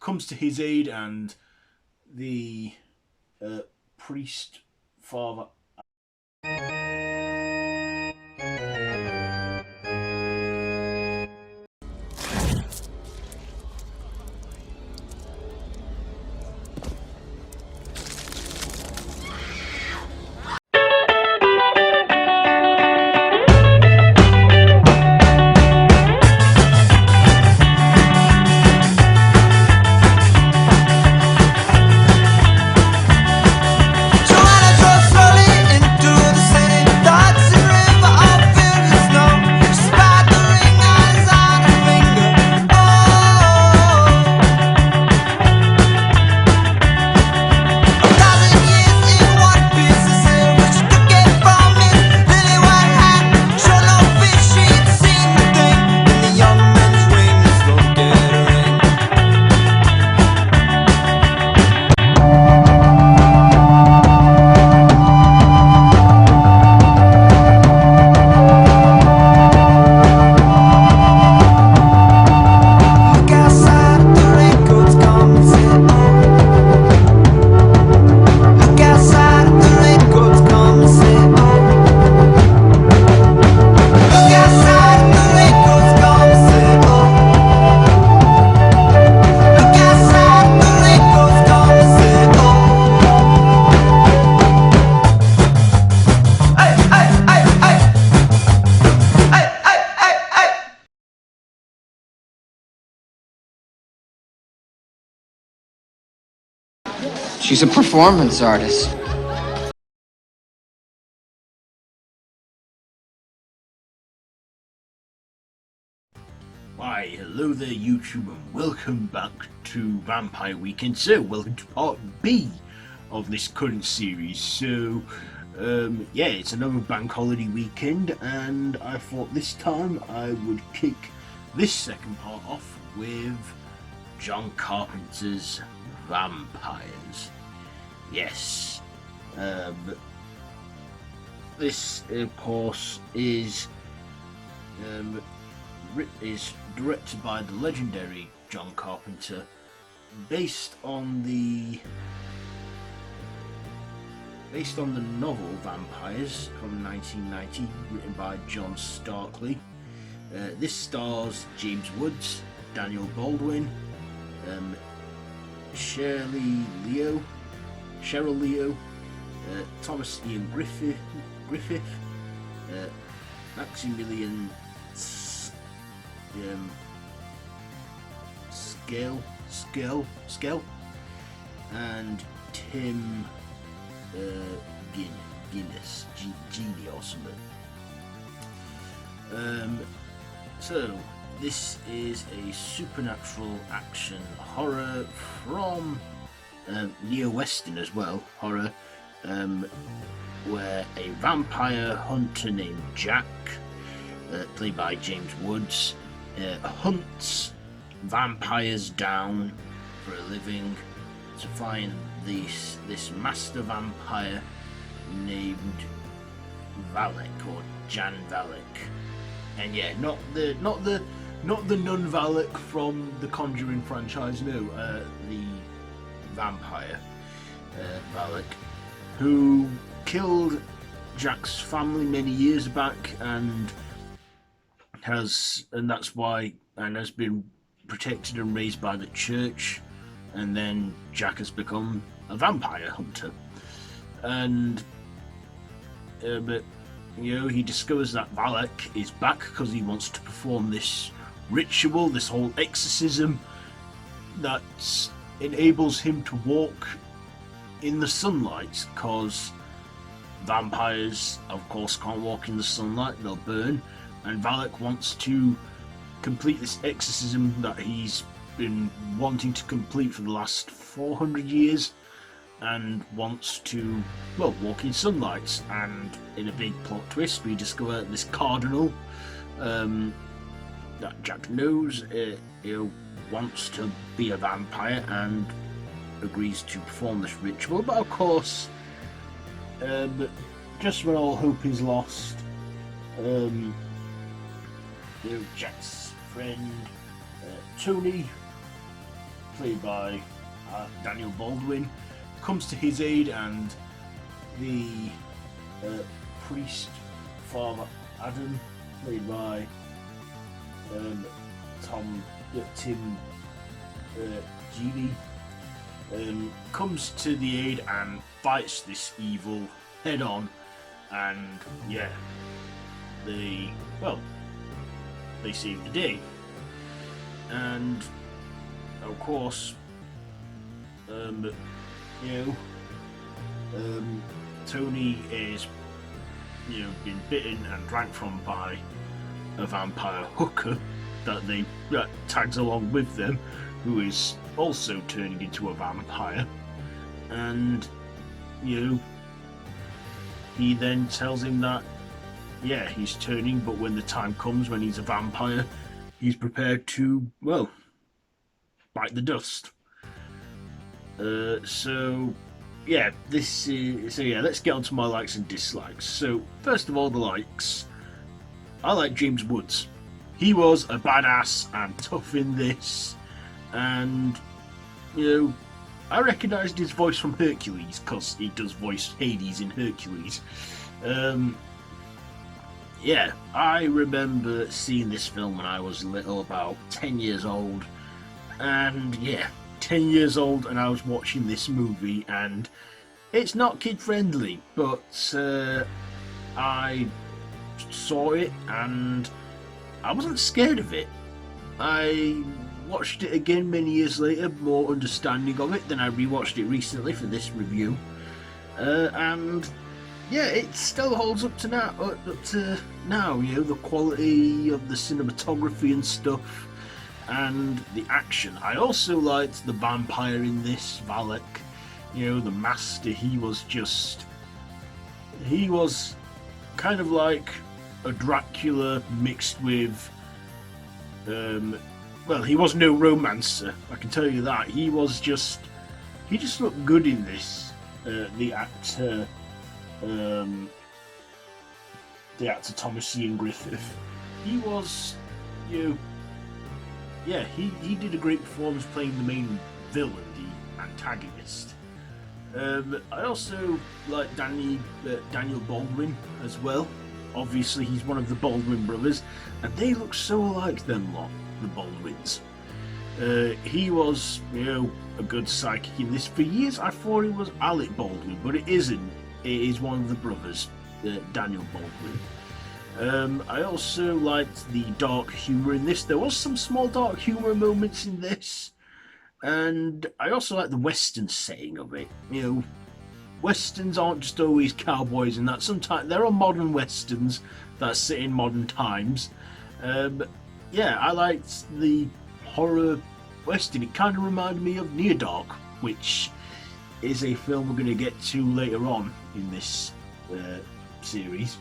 comes to his aid, and the priest father. She's a performance artist. Why, hello there YouTube, and welcome back to Vampire Weekend. So, welcome to part B of this current series. So, yeah, it's another bank holiday weekend, and I thought this time I would kick this second part off with John Carpenter's Vampires. Yes, this of course is directed by the legendary John Carpenter, based on the novel Vampires from 1990, written by John Starkley. This stars James Woods, Daniel Baldwin, Sherly Lee, Thomas Ian Griffith, Maximilian Schell, and Tim Guinee or something. So this is a supernatural action horror from neo-western as well horror, where a vampire hunter named Jack, played by James Woods, hunts vampires down for a living to find this master vampire named Valak, or Jan Valak. And yeah, not the nun Valak from the Conjuring franchise, no, the vampire Valak, who killed Jack's family many years back, and has been protected and raised by the church, and then Jack has become a vampire hunter, and but he discovers that Valak is back because he wants to perform this ritual, this whole exorcism that enables him to walk in the sunlight, because vampires of course can't walk in the sunlight, they'll burn, and Valak wants to complete this exorcism that he's been wanting to complete for the last 400 years, and wants to, well, walk in sunlight. And in a big plot twist, we discover this cardinal that Jack knows wants to be a vampire and agrees to perform this ritual. But of course, just when all hope is lost, Jack's friend Tony played by Daniel Baldwin, comes to his aid, and the priest, Father Adam, played by Tim Guinee, comes to the aid and fights this evil head on, and yeah, they save the day. And of course, Tony is been bitten and drank from by a vampire hooker that tags along with them, who is also turning into a vampire. And he then tells him that he's turning, but when the time comes when he's a vampire, he's prepared to bite the dust. Let's get on to my likes and dislikes. So first of all, the likes. I like James Woods. He was a badass and tough in this, and I recognised his voice from Hercules, because he does voice Hades in Hercules. I remember seeing this film when I was little, about 10 years old, and 10 years old, and I was watching this movie, and it's not kid friendly, but I saw it and I wasn't scared of it. I watched it again many years later, more understanding of it. Then I rewatched it recently for this review, and it still holds up to now. The quality of the cinematography and stuff, and the action. I also liked the vampire in this, Relic. The master. He was kind of like a Dracula mixed with. He was no romancer, I can tell you that. He just looked good in this. The actor Thomas Ian Griffith. He was, he did a great performance playing the main villain, the antagonist. I also like Daniel Baldwin as well. Obviously, he's one of the Baldwin brothers, and they look so alike, them lot, the Baldwins. He was, a good psychic in this. For years, I thought it was Alec Baldwin, but it isn't. It is one of the brothers, Daniel Baldwin. I also liked the dark humour in this. There was some small dark humour moments in this, and I also like the Western setting of it. Westerns aren't just always cowboys and that. Sometimes there are modern westerns that sit in modern times. I liked the horror western. It kind of reminded me of Near Dark, which is a film we're going to get to later on in this series.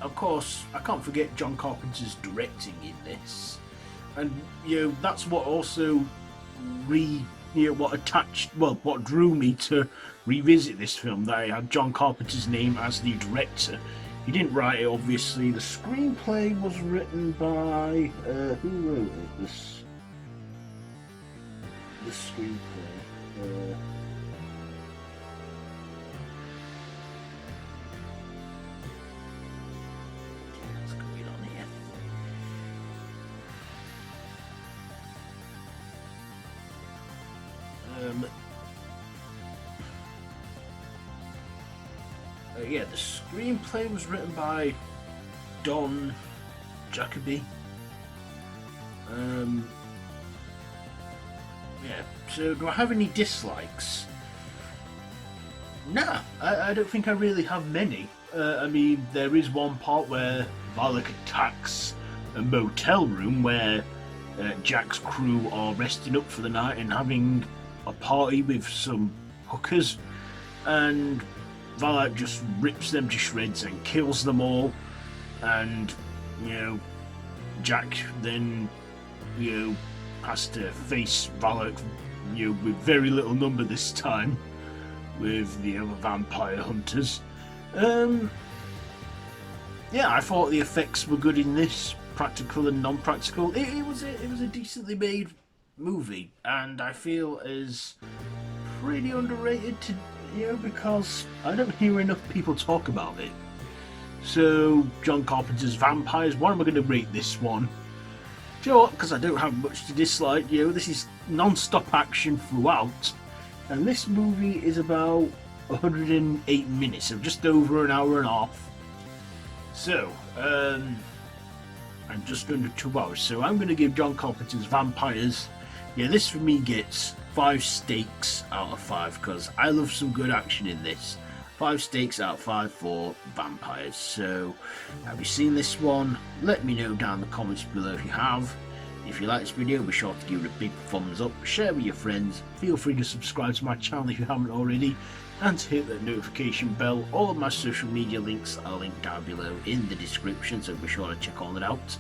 Of course, I can't forget John Carpenter's directing in this, and that's what also what drew me to revisit this film, that I had John Carpenter's name as the director. He didn't write it, obviously. The screenplay was written by who wrote it? The screenplay. What's going on here? The screenplay was written by Don Jacoby. So do I have any dislikes? Nah, I don't think I really have many. There is one part where Relic attacks a motel room where Jack's crew are resting up for the night and having a party with some hookers, and Relic just rips them to shreds and kills them all, and Jack then has to face Relic with very little number this time with the other vampire hunters. I thought the effects were good in this. practical and non-practical. It was a decently made movie, and I feel is pretty underrated because I don't hear enough people talk about it. So, John Carpenter's Vampires, what am I going to rate this one? Do you know what? Because I don't have much to dislike, this is non-stop action throughout, and this movie is about 108 minutes, so just over an hour and a half. So, I'm just under 2 hours, so I'm going to give John Carpenter's Vampires, this for me gets 5 steaks out of 5, because I love some good action in this. 5 steaks out of 5 for Vampires. So, have you seen this one? Let me know down in the comments below if you have. If you like this video, be sure to give it a big thumbs up, share with your friends, feel free to subscribe to my channel if you haven't already, and to hit that notification bell. All of my social media links are linked down below in the description, so be sure to check all that out.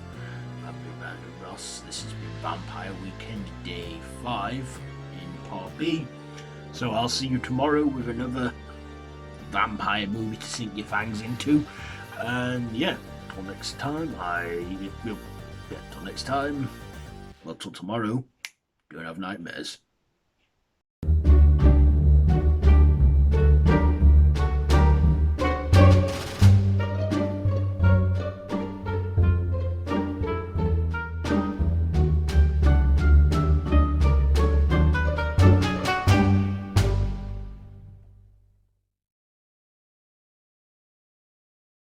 I've been Brandon Ross, this has been Vampire Weekend Day 5 in Part B. So I'll see you tomorrow with another vampire movie to sink your fangs into, and till next time, till tomorrow, don't have nightmares.